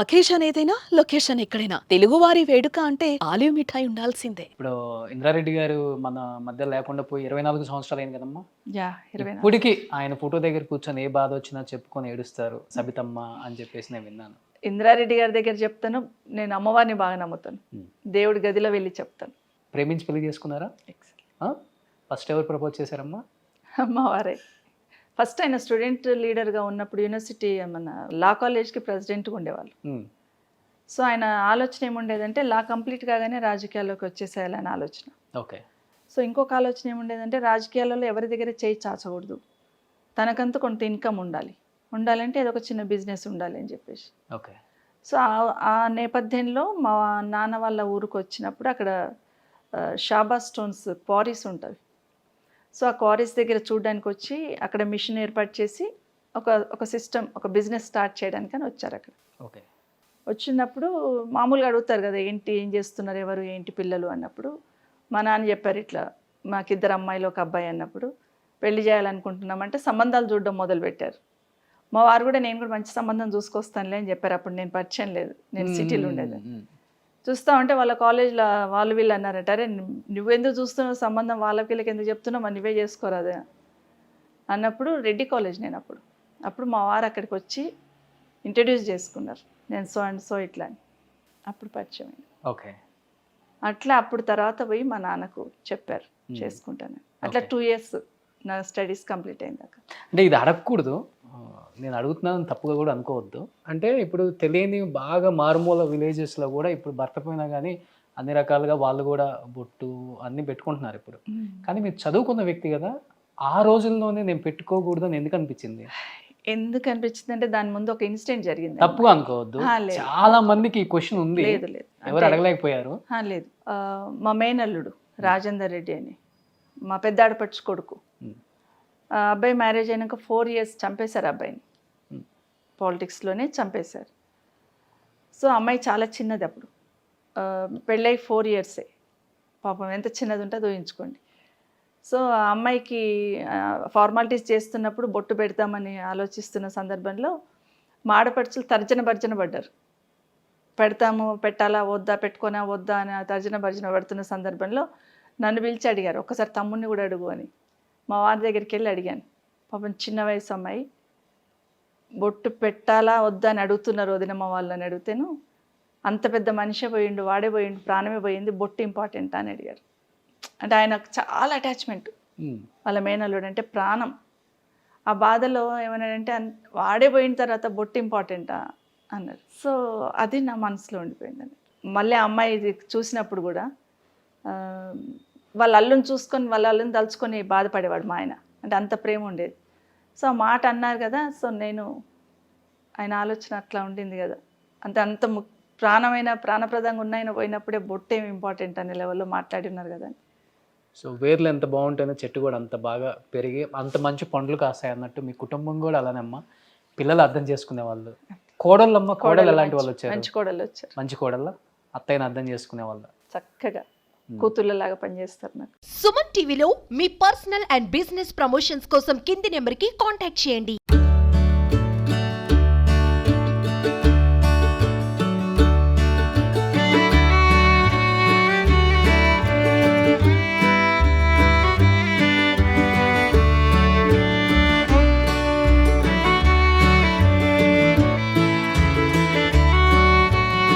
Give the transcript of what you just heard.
Occasion ఏదైనా location ఎక్కడైనా తెలుగువారి వేడుక అంటే ఆలివ్ మిఠాయి ఉండాల్సిందే. ఇప్పుడు ఇంద్రారెడ్డి గారు మన మధ్య లేకుండా పోయి 24 సంవత్సరాలు అయింది కదమ్మా. యాహ్! 24 ఇప్పటికి ఆయన ఫోటో దగ్గర కూర్చొని ఏ బాధ వచ్చినా చెప్పుకొని ఏడుస్తారు సబితమ్మ అని చెప్పేసి నేను విన్నాను. ఇంద్రారెడ్డి గారి దగ్గర చెప్తాను. నేను అమ్మవారిని బాగా నమ్ముతాను. దేవుడి గదిలో వెళ్ళి చెప్తాను. ప్రేమించి పెళ్లి చేసుకున్నారా? ఫస్ట్ ఎవరు ప్రపోజ్ చేశారమ్మా? అమ్మవారే. ఫస్ట్ ఆయన స్టూడెంట్ లీడర్గా ఉన్నప్పుడు యూనివర్సిటీ మన లా కాలేజ్కి ప్రెసిడెంట్గా ఉండేవాళ్ళు. సో ఆయన ఆలోచన ఏముండేదంటే లా కంప్లీట్ కాగానే రాజకీయాల్లోకి వచ్చేసేయాలని ఆలోచన. ఓకే. సో ఇంకొక ఆలోచన ఏముండేదంటే రాజకీయాలలో ఎవరి దగ్గర చేయి చాచకూడదు, తనకంతూ కొంత ఇన్కమ్ ఉండాలంటే ఏదో ఒక చిన్న బిజినెస్ ఉండాలి అని చెప్పేసి. ఓకే. సో ఆ నేపథ్యంలో మా నాన్న వాళ్ళ ఊరికి వచ్చినప్పుడు అక్కడ షాబా స్టోన్స్ క్వారీస్ ఉంటుంది. సో ఆ క్వారీస్ దగ్గర చూడడానికి వచ్చి అక్కడ మిషన్ ఏర్పాటు చేసి ఒక సిస్టమ్, ఒక బిజినెస్ స్టార్ట్ చేయడానికి అని వచ్చారు అక్కడ. ఓకే. వచ్చినప్పుడు మామూలుగా అడుగుతారు కదా, ఏం చేస్తున్నారు, ఎవరు, ఏంటి పిల్లలు అన్నప్పుడు మా నాన్న చెప్పారు, ఇట్లా మాకిద్దరు అమ్మాయిలు ఒక అబ్బాయి అన్నప్పుడు పెళ్లి చేయాలనుకుంటున్నామంటే సంబంధాలు చూడడం మొదలుపెట్టారు. మా వారు కూడా నేను కూడా మంచి సంబంధం చూసుకొస్తానులే అని చెప్పారు. అప్పుడు నేను పరిచయం లేదు, నేను సిటీలో ఉండేది. చూస్తా ఉంటే వాళ్ళ కాలేజ్లో వాళ్ళు వీళ్ళు అన్నారట, అరే నువ్వెందుకు చూస్తున్నావు సంబంధం, వాళ్ళకి వీళ్ళకి ఎందుకు చెప్తున్నావు, మరి నువ్వే చేసుకోరాదే అన్నప్పుడు రెడ్డి కాలేజ్ నేను అప్పుడు మా వారు అక్కడికి వచ్చి ఇంట్రడ్యూస్ చేసుకున్నారు, నేను సో అండ్ సో ఇట్లా అని. అప్పుడు పరిచయం అయింది. ఓకే. అట్లా అప్పుడు తర్వాత పోయి మా నాన్నకు చెప్పారు చేసుకుంటాను. అట్లా 2 years నా స్టడీస్ కంప్లీట్ అయిందాక. అంటే ఇది అడగకూడదు, నేను అడుగుతున్నాను తప్పుగా కూడా అనుకోవద్దు. అంటే ఇప్పుడు తెలియని బాగా మారుమూల విలేజెస్లో కూడా ఇప్పుడు భర్త పోయినా కానీ అన్ని రకాలుగా వాళ్ళు కూడా బొట్టు అన్నీ పెట్టుకుంటున్నారు ఇప్పుడు. కానీ మీరు చదువుకున్న వ్యక్తి కదా, ఆ రోజుల్లోనే నేను పెట్టుకోకూడదని ఎందుకు అనిపించింది? ఎందుకు అనిపించింది అంటే దాని ముందు ఒక ఇన్సిడెంట్ జరిగింది. తప్పుగా అనుకోవద్దు, చాలా మందికి ఈ క్వశ్చన్ ఉంది, లేదు ఎవరు అడగలేకపోయారు. లేదు, మా మేనల్లుడు రాజేందర్ రెడ్డి అని మా పెద్ద ఆడపడుచు కొడుకు, అబ్బాయి మ్యారేజ్ అయినాక 4 years చంపేశారు అబ్బాయిని, పాలిటిక్స్లోనే చంపేశారు. సో అమ్మాయి చాలా చిన్నది అప్పుడు, పెళ్ళై 4 years, పాపం ఎంత చిన్నది ఉంటుందో ఊహించుకోండి. సో ఆ అమ్మాయికి ఫార్మాలిటీస్ చేస్తున్నప్పుడు బొట్టు పెడతామని ఆలోచిస్తున్న సందర్భంలో మా ఆడపడుచులు తర్జన పడ్డారు. పెట్టాలా వద్దా, పెట్టుకోనా వద్దా అని తర్జన పడుతున్న సందర్భంలో నన్ను పిలిచి అడిగారు, ఒక్కసారి తమ్ముడిని కూడా అడుగు అని. మా వారి దగ్గరికి వెళ్ళి అడిగాను. పాపం చిన్న వయసు అమ్మాయి, బొట్టు పెట్టాలా వద్దా అని అడుగుతున్నారు వదినమ్మ వాళ్ళని. అడిగితేను అంత పెద్ద మనిషే పోయిండు, వాడే పోయిండు, ప్రాణమే పోయింది, బొట్టు ఇంపార్టెంట్ అని అడిగారు. అంటే ఆయనకు చాలా అటాచ్మెంట్, వాళ్ళ మేనల్లుడు అంటే ప్రాణం. ఆ బాధలో ఏమన్నాడంటే వాడే పోయిన తర్వాత బొట్టు ఇంపార్టెంటా అన్నారు. సో అది నా మనసులో ఉండిపోయిందని. మళ్ళీ ఆ అమ్మాయి చూసినప్పుడు కూడా వాళ్ళ అల్లుని చూసుకొని వాళ్ళ అల్లుని తలుచుకొని బాధపడేవాడు మా ఆయన, అంటే అంత ప్రేమ ఉండేది. సో ఆ మాట అన్నారు కదా, సో నేను ఆయన ఆలోచన అట్లా ఉండింది కదా, అంత ప్రాణప్రదంగా ఉన్నాయన పోయినప్పుడే బొట్టేమి ఇంపార్టెంట్ అనే లెవెల్లో మాట్లాడి ఉన్నారు కదా. సో వేర్లు ఎంత బాగుంటుందో చెట్టు కూడా అంత బాగా పెరిగి అంత మంచి పండ్లు కాస్తాయి అన్నట్టు మీ కుటుంబం కూడా అలానేమ్మా. పిల్లలు అర్థం చేసుకునే వాళ్ళు, కోడళ్ళమ్మ, కోడలు ఎలాంటి వాళ్ళు వచ్చారు? మంచి కోడళ్ళు వచ్చారు. మంచి కోడళ్ళ అత్తయ్యని అర్థం చేసుకునే వాళ్ళు, చక్కగా కూతుళ్ళలాగా పనిచేస్తారు నాకు. సుమన్ టీవీలో మీ పర్సనల్ అండ్ బిజినెస్ ప్రమోషన్స్ కోసం కింది నెంబర్కి కాంటాక్ట్ చేయండి.